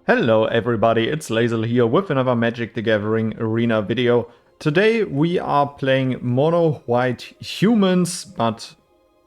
Hello everybody, it's Lazel here with another Magic the Gathering Arena video. Today we are playing mono white humans, but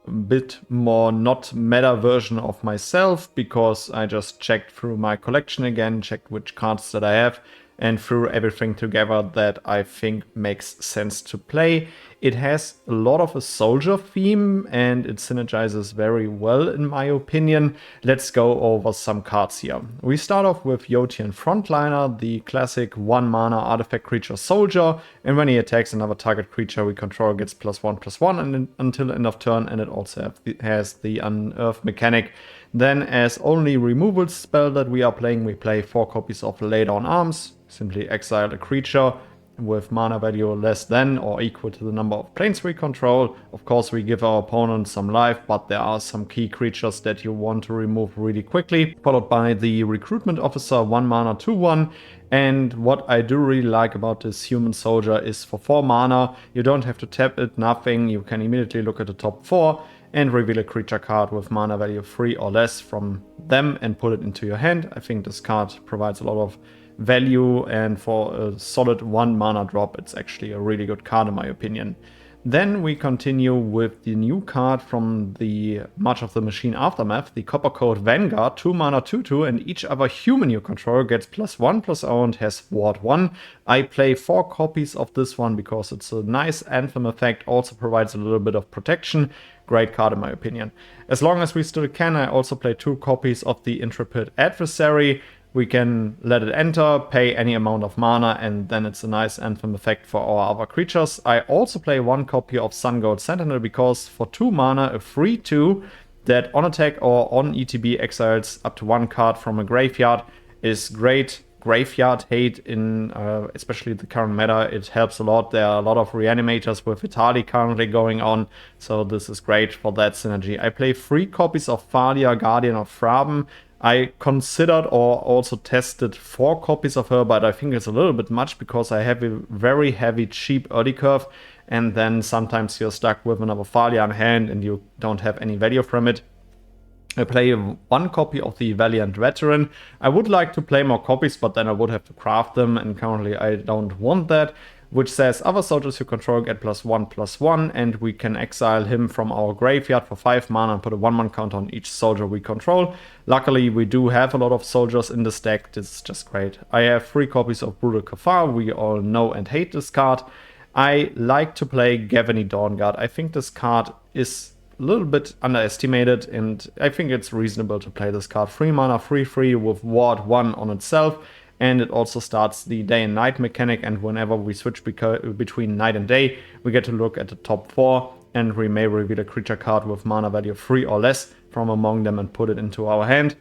a bit more not meta version of myself, because I just checked through my collection again, checked which cards that I have, and threw everything together that I think makes sense to play. It has a lot of a soldier theme and it synergizes very well in my opinion. Let's go over some cards here. We start off with Yotian Frontliner, the classic 1 mana artifact creature soldier, and when he attacks another target creature we control gets +1/+1 until end of turn, and it also has the Unearth mechanic. Then as only removal spell that we are playing, we play 4 copies of Lay Down Arms. Simply exile a creature with mana value less than or equal to the number of planes we control. Of course, we give our opponent some life, but there are some key creatures that you want to remove really quickly. Followed by the Recruitment Officer, 1 mana 2/1. And what I do really like about this human soldier is for 4 mana, you don't have to tap it, nothing. You can immediately look at the top 4 and reveal a creature card with mana value 3 or less from them and put it into your hand. I think this card provides a lot of value, and for a solid 1 mana drop it's actually a really good card in my opinion. Then we continue with the new card from the March of the Machine Aftermath, the Copper Code Vanguard, 2 mana 2/2, and each other human you control gets +1/+0 and has Ward 1. I play 4 copies of this one because it's a nice anthem effect, also provides a little bit of protection. Great card in my opinion. As long as we still can, I also play 2 copies of the Intrepid Adversary. We can let it enter, pay any amount of mana, and then it's a nice anthem effect for our other creatures. I also play 1 copy of Sun Gold Sentinel because for 2 mana, a 3/2 that on attack or on ETB exiles up to 1 card from a graveyard is great. Graveyard hate in especially the current meta, it helps a lot. There are a lot of reanimators with Vitali currently going on, so this is great for that synergy. I play 3 copies of Thalia, Guardian of Thraben. I considered or also tested 4 copies of her, but I think it's a little bit much because I have a very heavy cheap early curve, and then sometimes you're stuck with another Thalia in hand and you don't have any value from it. I play 1 copy of the Valiant Veteran. I would like to play more copies, but then I would have to craft them, and currently I don't want that. Which says other soldiers you control get +1/+1, and we can exile him from our graveyard for 5 mana and put a 1/1 counter on each soldier we control. Luckily, we do have a lot of soldiers in this deck. This is just great. I have 3 copies of Brutal Cathar. We all know and hate this card. I like to play Gavany Dawnguard. I think this card is a little bit underestimated, and I think it's reasonable to play this card. 3 mana, 3/3 with Ward 1 on itself. And it also starts the day and night mechanic, and whenever we switch between night and day, we get to look at the top 4, and we may reveal a creature card with mana value 3 or less from among them and put it into our hand.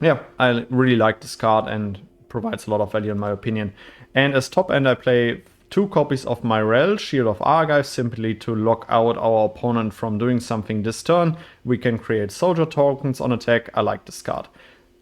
Yeah, I really like this card and provides a lot of value in my opinion. And as top end, I play 2 copies of Myrel, Shield of Argive, simply to lock out our opponent from doing something this turn. We can create soldier tokens on attack. I like this card.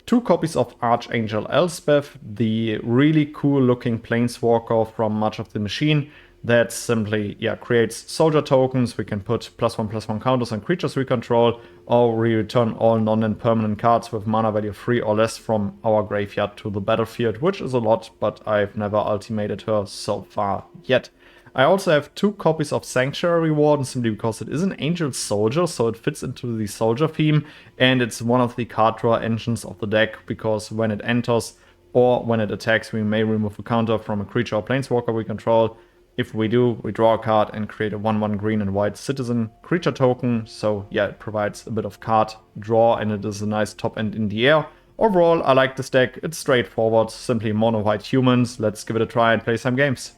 2 copies of Archangel Elspeth, the really cool looking planeswalker from March of the Machine that simply creates soldier tokens. We can put +1/+1 counters on creatures we control, or we return all non-land permanent cards with mana value 3 or less from our graveyard to the battlefield, which is a lot, but I've never ultimated her so far yet. I also have 2 copies of Sanctuary Warden, simply because it is an Angel Soldier, so it fits into the soldier theme, and it's one of the card draw engines of the deck, because when it enters or when it attacks, we may remove a counter from a creature or planeswalker we control. If we do, we draw a card and create a 1/1 green and white citizen creature token. So yeah, it provides a bit of card draw, and it is a nice top end in the air. Overall, I like this deck. It's straightforward, simply mono white humans. Let's give it a try and play some games.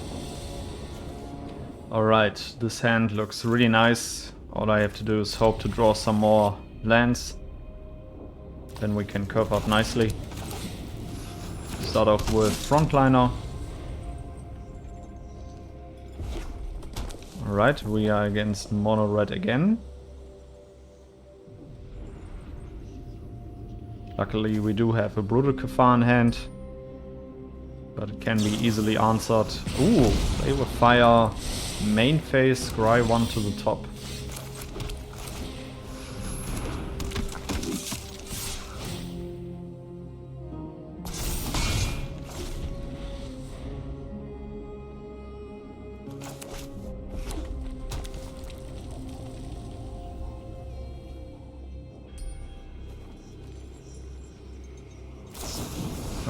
Alright, this hand looks really nice. All I have to do is hope to draw some more lands. Then we can curve out nicely. Start off with Frontliner. Alright, we are against mono red again. Luckily we do have a Brutal Cathar in hand, but it can be easily answered. Ooh, play with fire. Main phase, scry 1 to the top.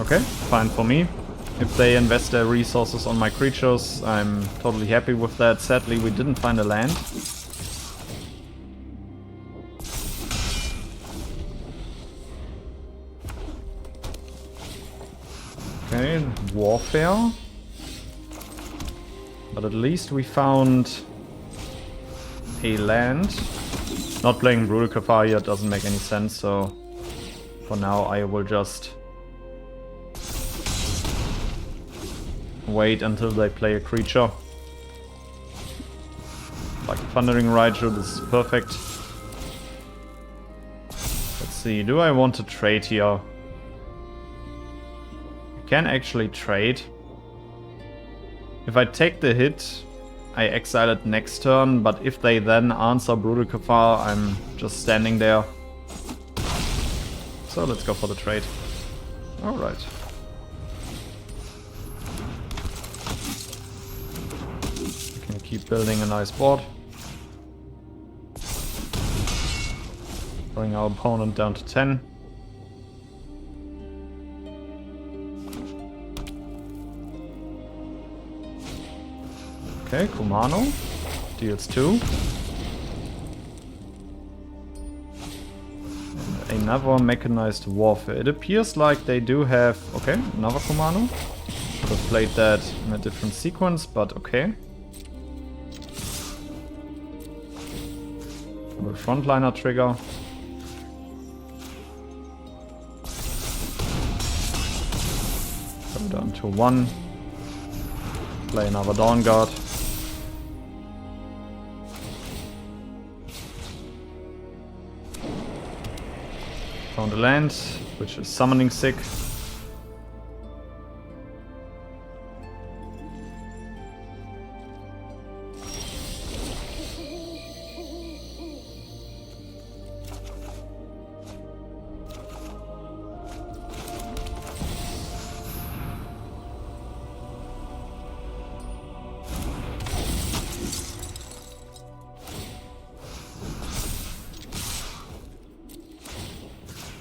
Okay, fine for me. If they invest their resources on my creatures, I'm totally happy with that. Sadly, we didn't find a land. Okay, warfare. But at least we found a land. Not playing Brutal Kafar here doesn't make any sense, so for now I will just wait until they play a creature. Like Thundering Raichu, this is perfect. Let's see, do I want to trade here? I can actually trade. If I take the hit, I exile it next turn, but if they then answer Brutal Kafar, I'm just standing there. So let's go for the trade. Alright. We can keep building a nice board. Bring our opponent down to 10. Okay, Kumano deals 2. And another mechanized warfare. It appears like they do have... Okay, another Kumano. Could have played that in a different sequence, but okay. The frontliner trigger. Go down to 1. Play another Dawn Guard. Found a land, which is summoning sick.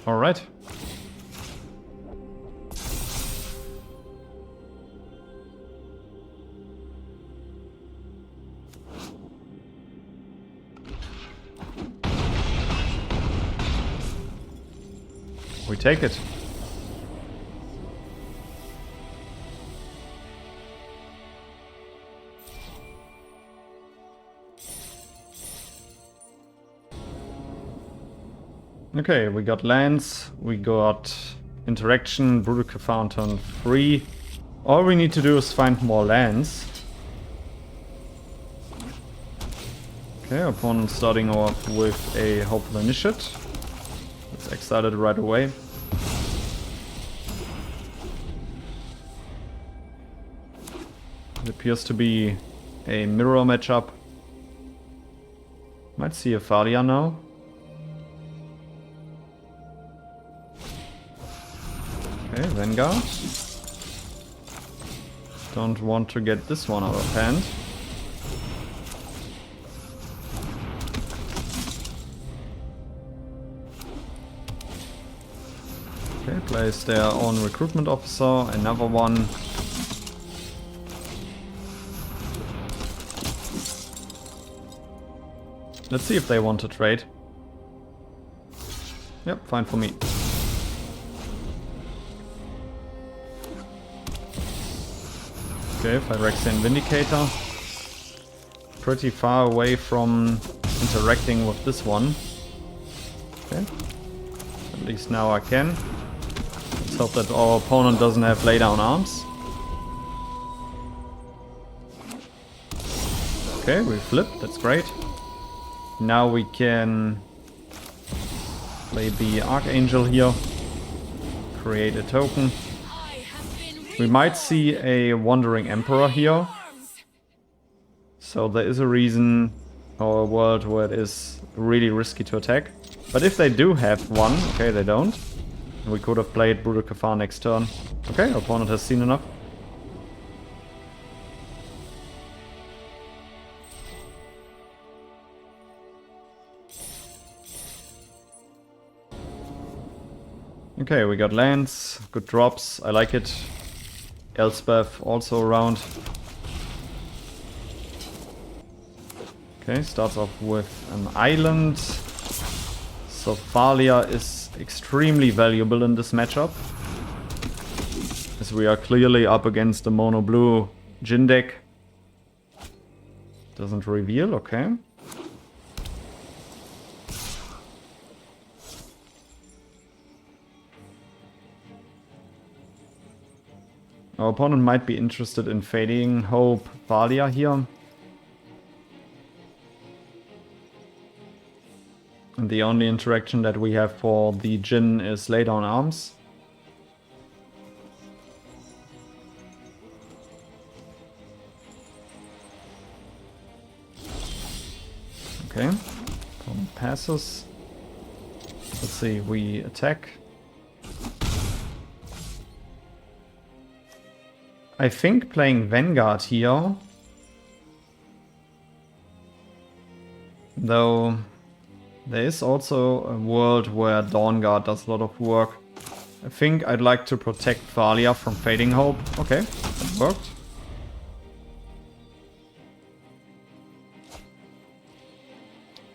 All right. We take it. Okay, we got lands, we got interaction, Brutal Kafar on turn 3. All we need to do is find more lands. Okay, opponent starting off with a Hopeful Initiate. Let's exile it right away. It appears to be a mirror matchup. Might see a Thalia now. Okay, Vanguard. Don't want to get this one out of hand. Okay, plays their own recruitment officer, another one. Let's see if they want to trade. Yep, fine for me. Okay, Phyrexian Vindicator. Pretty far away from interacting with this one. Okay. At least now I can. Let's hope that our opponent doesn't have laydown arms. Okay, we flipped, that's great. Now we can play the Archangel here. Create a token. We might see a Wandering Emperor here. So there is a reason or a world where it is really risky to attack. But if they do have one, okay, they don't. We could have played Brutal Kafar next turn. Okay, opponent has seen enough. Okay, we got lands, good drops, I like it. Elspeth also around. Okay, starts off with an island. So Thalia is extremely valuable in this matchup, as we are clearly up against the mono blue Jin deck. Doesn't reveal, okay. Our opponent might be interested in Fading Hope Thalia here. And the only interaction that we have for the Jin is Lay Down Arms. Okay, opponent passes. Let's see, we attack. I think playing Vanguard here, though there is also a world where Dawnguard does a lot of work. I think I'd like to protect Thalia from Fading Hope. Okay, that worked.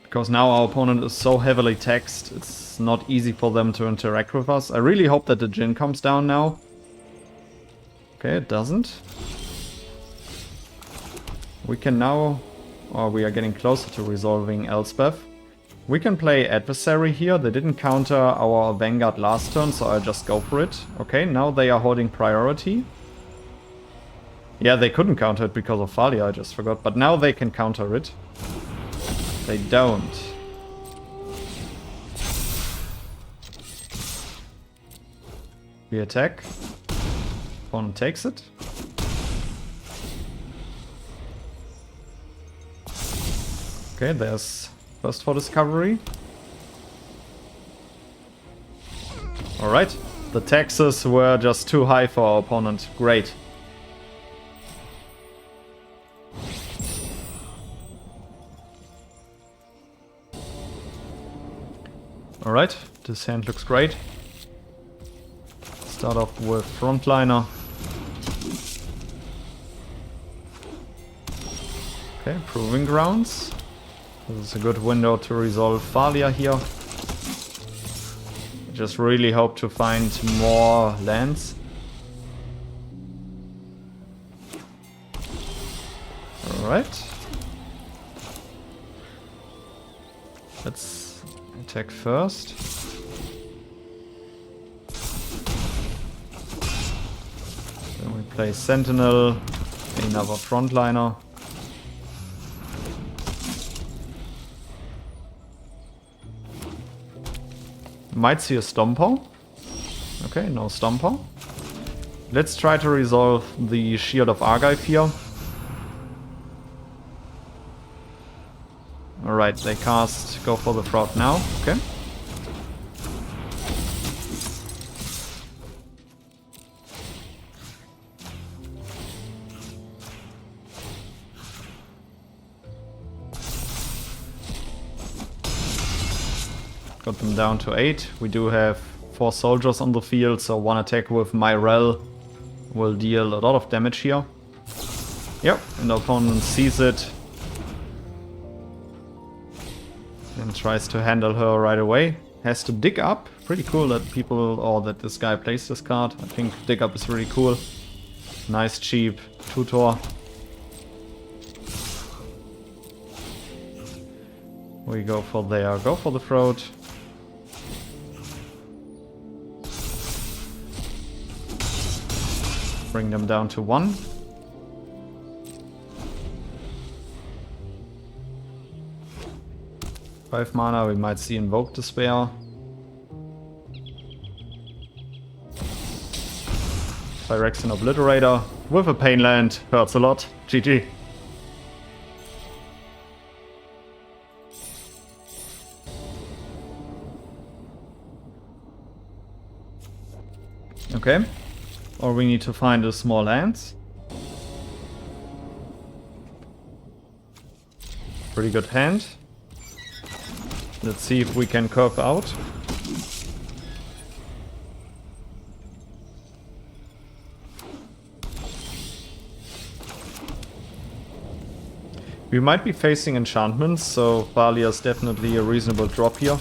Because now our opponent is so heavily taxed, it's not easy for them to interact with us. I really hope that the Jin comes down now. Okay, it doesn't. We can now, or we are getting closer to resolving Elspeth. We can play Adversary here. They didn't counter our Vanguard last turn, so I'll just go for it. Okay, now they are holding priority. Yeah, they couldn't counter it because of Thalia, I just forgot. But now they can counter it. They don't. We attack. Opponent takes it. Okay, there's first for discovery. Alright, the taxes were just too high for our opponent. Great. Alright, this hand looks great. Start off with Frontliner. Okay, Proving Grounds. This is a good window to resolve Thalia here. Just really hope to find more lands. Alright. Let's attack first. Then we play Sentinel, another Frontliner. Might see a Stomper. Okay, no Stomper. Let's try to resolve the Shield of Argive here. Alright, they cast Go for the Fraud now. Okay. Got them down to 8. We do have 4 soldiers on the field, so one attack with Myrel will deal a lot of damage here. Yep, and the opponent sees it and tries to handle her right away. Has to dig up. Pretty cool that people, or that this guy plays this card. I think dig up is really cool. Nice cheap tutor. We go for there. Go for the throat. Bring them down to 1. Five mana, we might see Invoke Despair. Phyrexian Obliterator with a Pain Land. Hurts a lot. GG. Okay. Or we need to find a small land. Pretty good hand. Let's see if we can curve out. We might be facing enchantments, so Thalia is definitely a reasonable drop here.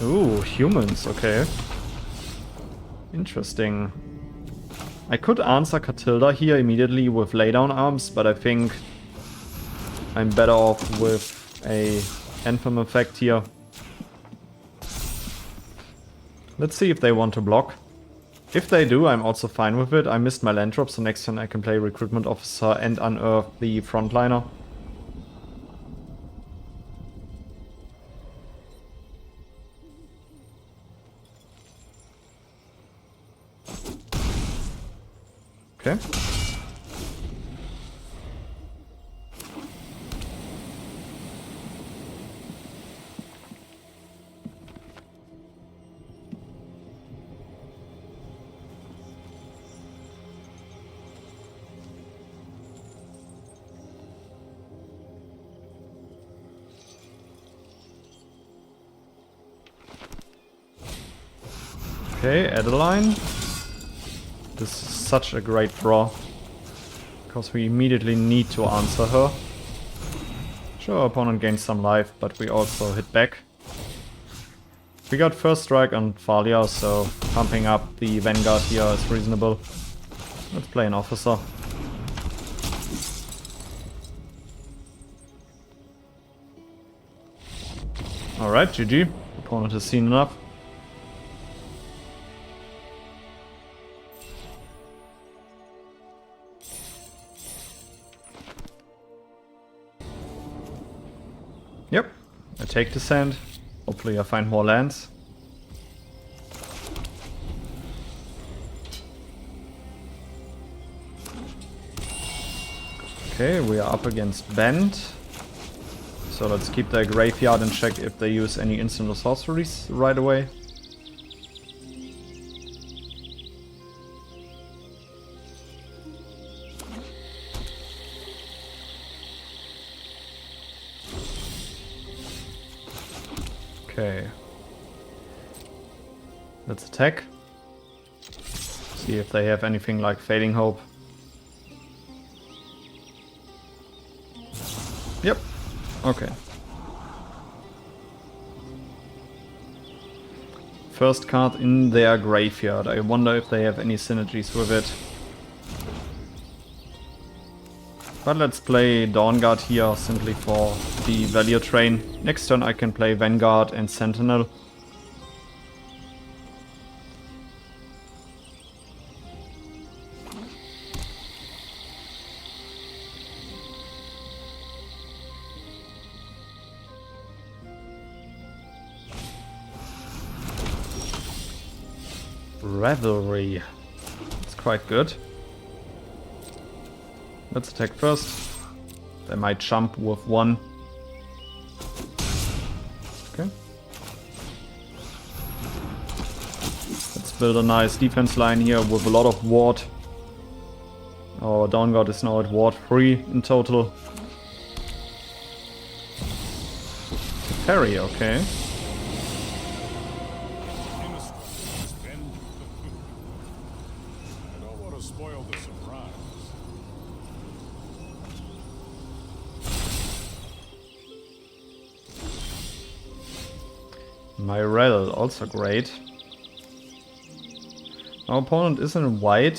Ooh, humans, okay. Interesting. I could answer Catilda here immediately with laydown arms, but I think I'm better off with a Anthem effect here. Let's see if they want to block. If they do, I'm also fine with it. I missed my land drop, so next turn I can play Recruitment Officer and unearth the frontliner. Okay. Okay, Adeline. This is such a great draw. Because we immediately need to answer her. Sure, opponent gains some life, but we also hit back. We got first strike on Thalia, so pumping up the Vanguard here is reasonable. Let's play an officer. Alright, GG. Opponent has seen enough. Yep, I take the sand. Hopefully I find more lands. Okay, we are up against Bend. So let's keep their graveyard and check if they use any instant or sorceries right away. Okay. Let's attack. See if they have anything like Fading Hope. Yep. Okay. First card in their graveyard. I wonder if they have any synergies with it. But let's play Dawnguard here simply for the value train. Next turn I can play Vanguard and Sentinel. Revelry. It's quite good. Let's attack first. They might jump with one. Okay. Let's build a nice defense line here with a lot of ward. Our Dawnguard is now at ward 3 in total. Parry, okay. Myrel, also great. Our opponent is in white,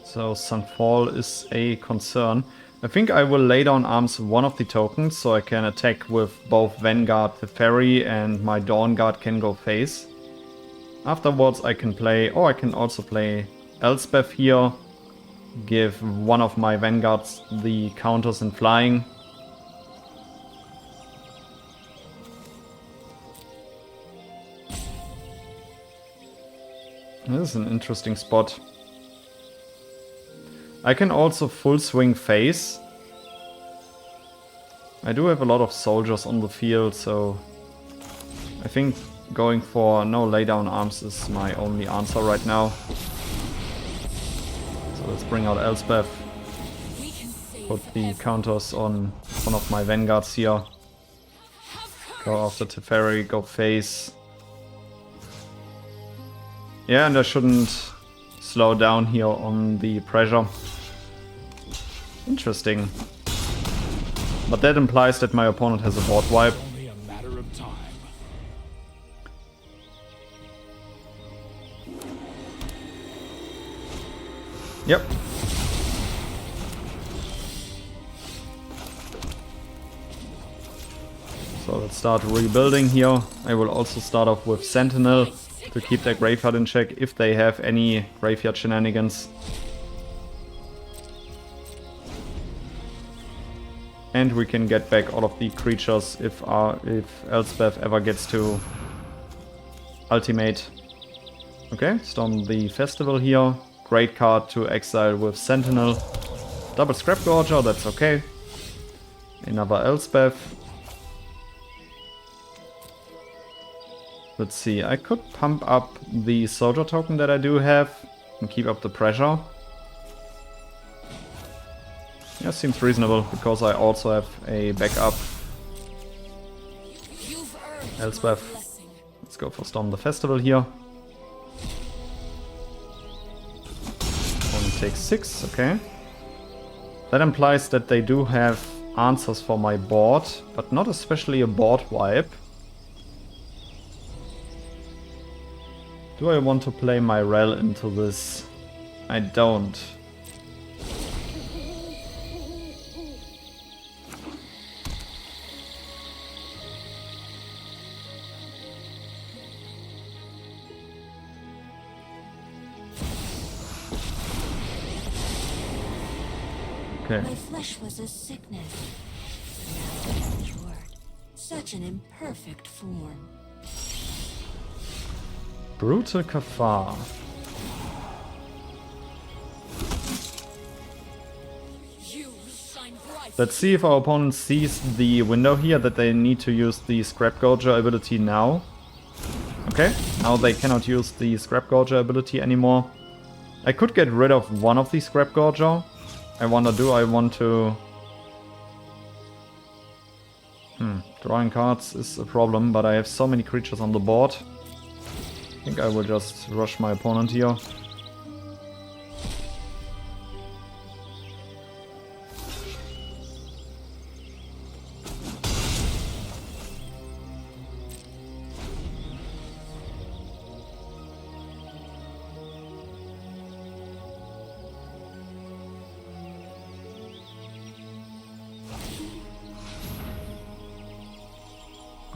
so Sunfall is a concern. I think I will lay down arms one of the tokens, so I can attack with both Vanguard, the Fairy, and my Dawnguard can go face. Afterwards I can play, or I can also play Elspeth here, give one of my Vanguards the counters in flying. This is an interesting spot. I can also full swing face. I do have a lot of soldiers on the field, so I think going for no laydown arms is my only answer right now. So let's bring out Elspeth. We can save Put the counters on one of my vanguards here. Go after Teferi, go face. Yeah, and I shouldn't slow down here on the pressure. Interesting. But that implies that my opponent has a board wipe. Only a matter of time. Yep. So let's start rebuilding here. I will also start off with Sentinel to keep their graveyard in check if they have any graveyard shenanigans. And we can get back all of the creatures if Elspeth ever gets to ultimate. Okay, storm the festival here. Great card to exile with Sentinel. Double Scrap Gorger, that's okay. Another Elspeth. Let's see, I could pump up the soldier token that I do have and keep up the pressure. Yeah, seems reasonable because I also have a backup. Elspeth. Let's go for Storm the Festival here. Only takes 6, okay. That implies that they do have answers for my board, but not especially a board wipe. Do I want to play my Rel into this? I don't. Okay. My flesh was a sickness. Now it is cured. Such an imperfect form. Brutal Kafar. Let's see if our opponent sees the window here that they need to use the Scrap Gorger ability now. Okay, now they cannot use the Scrap Gorger ability anymore. I could get rid of one of the Scrap Gorger. I want to... Drawing cards is a problem, but I have so many creatures on the board. I think I will just rush my opponent here.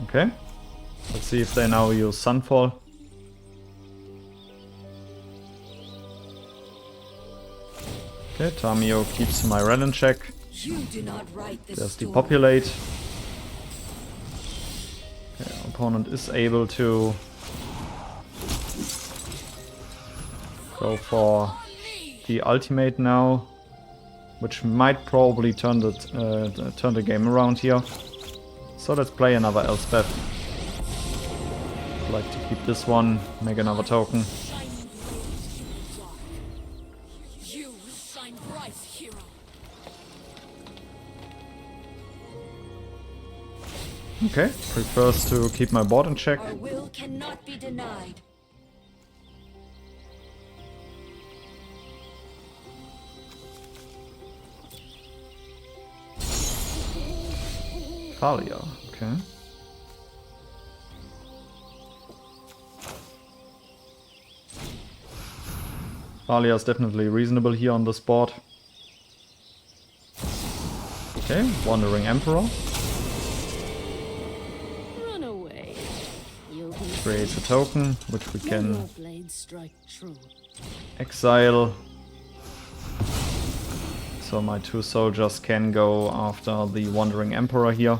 Okay, let's see if they now use Sunfall. Okay, Tamio keeps my Rel in check. There's Depopulate. Okay, opponent is able to go for the ultimate now, which might probably turn the game around here. So let's play another Elspeth. I'd like to keep this one, make another token. Okay, prefers to keep my board in check. Our will cannot be denied. Thalia, okay. Thalia is definitely reasonable here on this board. Okay, Wandering Emperor. Run away. Creates a token, which we can exile. So my two soldiers can go after the Wandering Emperor here.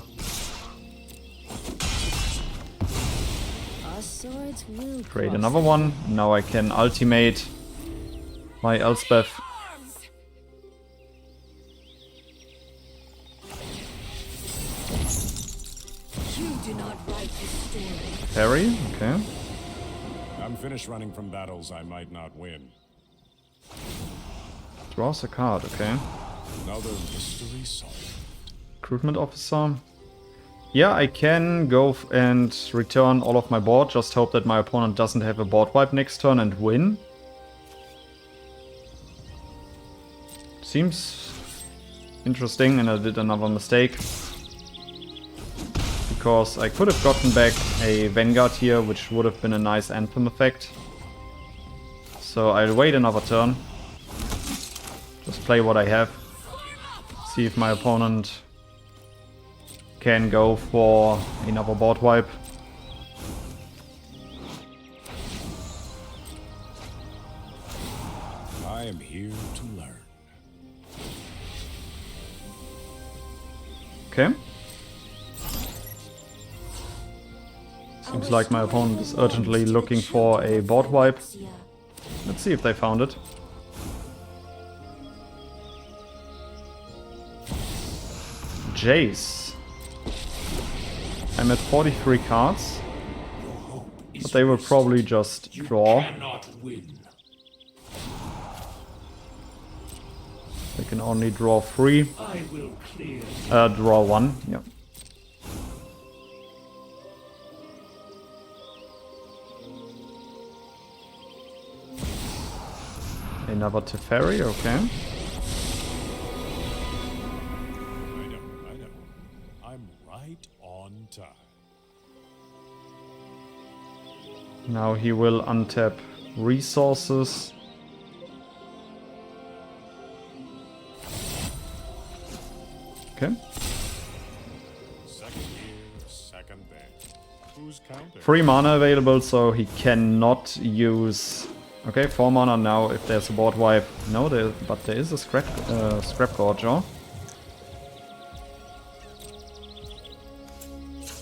Create another one. Now I can ultimate my Elspeth. Parry, okay. I'm finished running from battles I might not win. Draws a card, okay. Another mystery solved. Recruitment officer. Yeah, I can go and return all of my board. Just hope that my opponent doesn't have a board wipe next turn and win. Seems interesting, and I did another mistake. Because I could have gotten back a Vanguard here, which would have been a nice Anthem effect. So I'll wait another turn. Just play what I have. See if my opponent can go for another board wipe. I am here to learn. Okay. Seems like my opponent is urgently looking for a board wipe. Let's see if they found it. Jace. I'm at 43 cards. But they will probably just draw. They can only draw 3. Draw 1, yeah. Another Teferi, okay. I know. I'm right on time. Now he will untap resources. Okay. Second here, second there. Who's counting? 3 mana available, so he cannot use... Okay, 4 mana now if there's a board wipe. No, but there is a scrap gorger.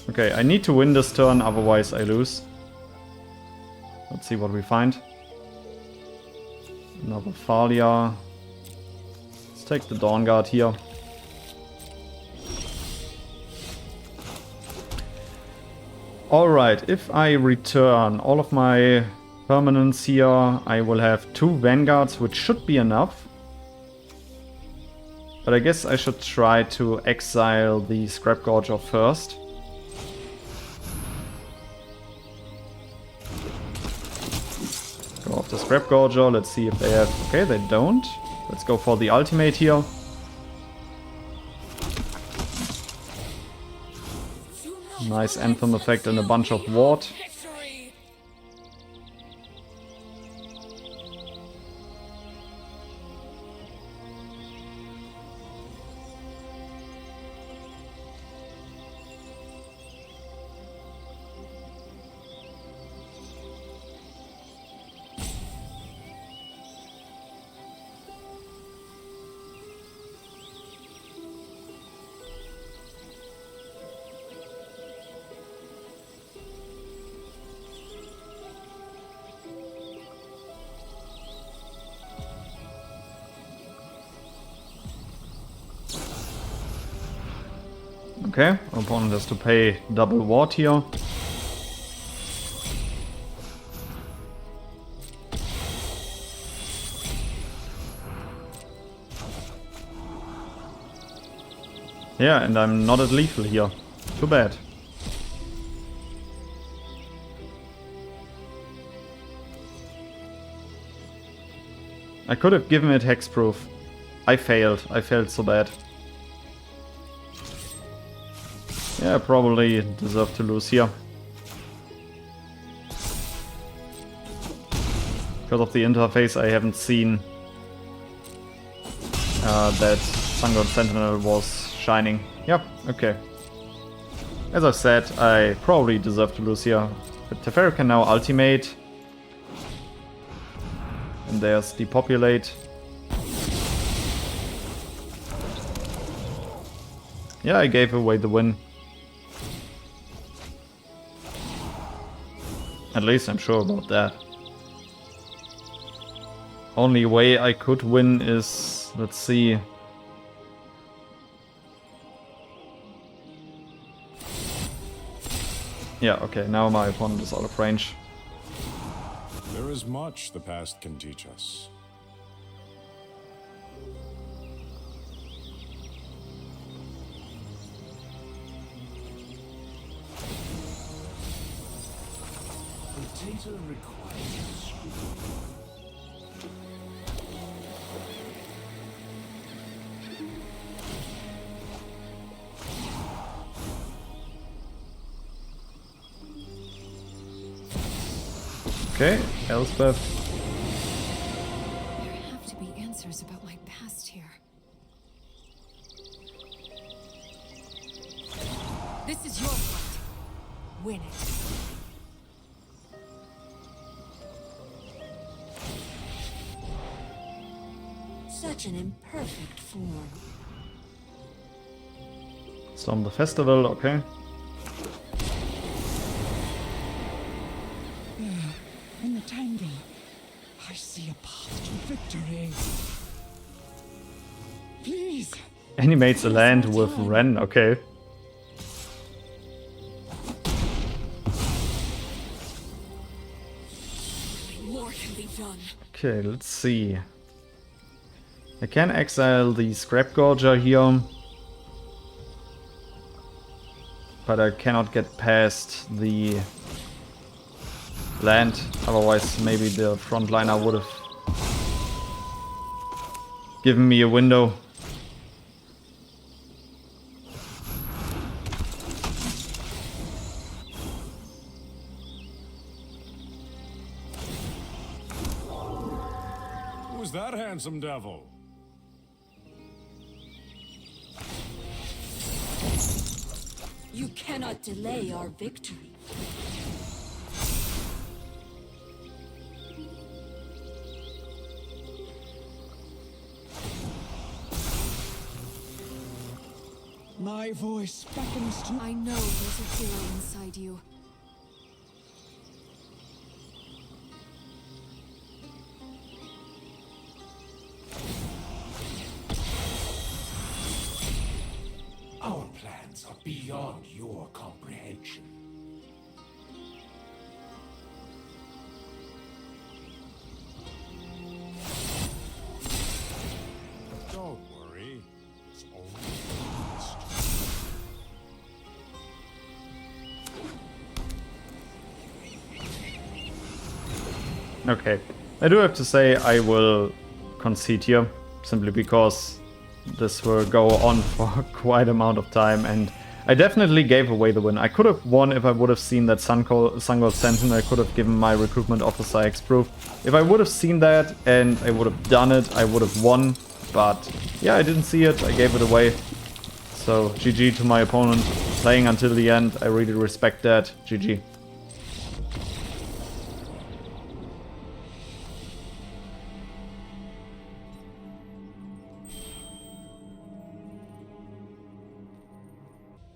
Okay, I need to win this turn, otherwise I lose. Let's see what we find. Another Thalia. Let's take the Dawn Guard here. Alright, if I return all of my permanents here, I will have 2 Vanguards, which should be enough. But I guess I should try to exile the Scrap Gorger first. Go off the Scrap Gorger, let's see if they have... Okay, they don't. Let's go for the ultimate here. Nice Anthem effect and a bunch of ward. Okay, opponent has to pay double ward here. Yeah, and I'm not at lethal here. Too bad. I could have given it hexproof. I failed. I failed so bad. Yeah, probably deserve to lose here. Because of the interface, I haven't seen that Sungon Sentinel was shining. Yep, okay. As I said, I probably deserve to lose here. But Teferi can now ultimate. And there's Depopulate. Yeah, I gave away the win. At least I'm sure about that. Only way I could win is, let's see. Yeah, okay, now my opponent is out of range. There is much the past can teach us. data requires Okay, Elspeth. There have to be answers about my past here. This is your fight. Win it. Such an imperfect form. Storm the festival, okay. in the tangle. I see a path to victory. Please. Animates a land with Ren, okay. More can be done. Okay, let's see. I can exile the Scrap Gorger here. But I cannot get past the land, otherwise maybe the frontliner would have given me a window. Who's that handsome devil? You cannot delay our victory. My voice beckons to. I know there's a hero inside you. Our plans are beyond your comprehension. Don't worry. It's only a test. Okay, I do have to say I will concede here, simply because this will go on for quite amount of time, and I definitely gave away the win. I could have won if I would have seen that Sungold Sentinel. I could have given my recruitment officer X-Proof. If I would have seen that and I would have done it, I would have won. But yeah, I didn't see it, I gave it away. So GG to my opponent, playing until the end. I really respect that. GG.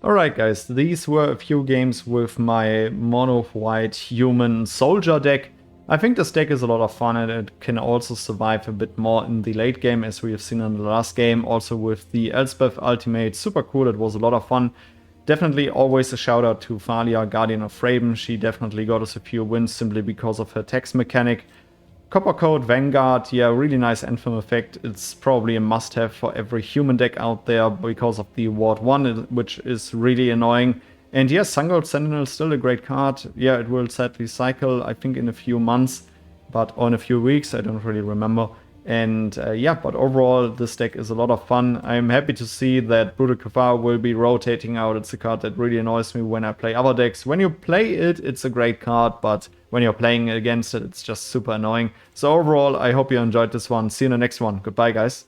Alright guys, these were a few games with my mono white human soldier deck. I think this deck is a lot of fun and it can also survive a bit more in the late game, as we have seen in the last game. Also with the Elspeth ultimate, super cool, it was a lot of fun. Definitely always a shout out to Thalia, Guardian of Thraben. She definitely got us a few wins simply because of her text mechanic. Copper Code, Vanguard, yeah, really nice Anthem effect. It's probably a must-have for every human deck out there because of the Ward 1, which is really annoying. And yes, Sungold Sentinel is still a great card. Yeah, it will sadly cycle, I think, in a few months, but or in a few weeks, I don't really remember. And yeah, but overall, this deck is a lot of fun. I'm happy to see that Brutal Kafar will be rotating out. It's a card that really annoys me when I play other decks. When you play it, it's a great card, but when you're playing against it, it's just super annoying. So overall, I hope you enjoyed this one. See you in the next one. Goodbye, guys.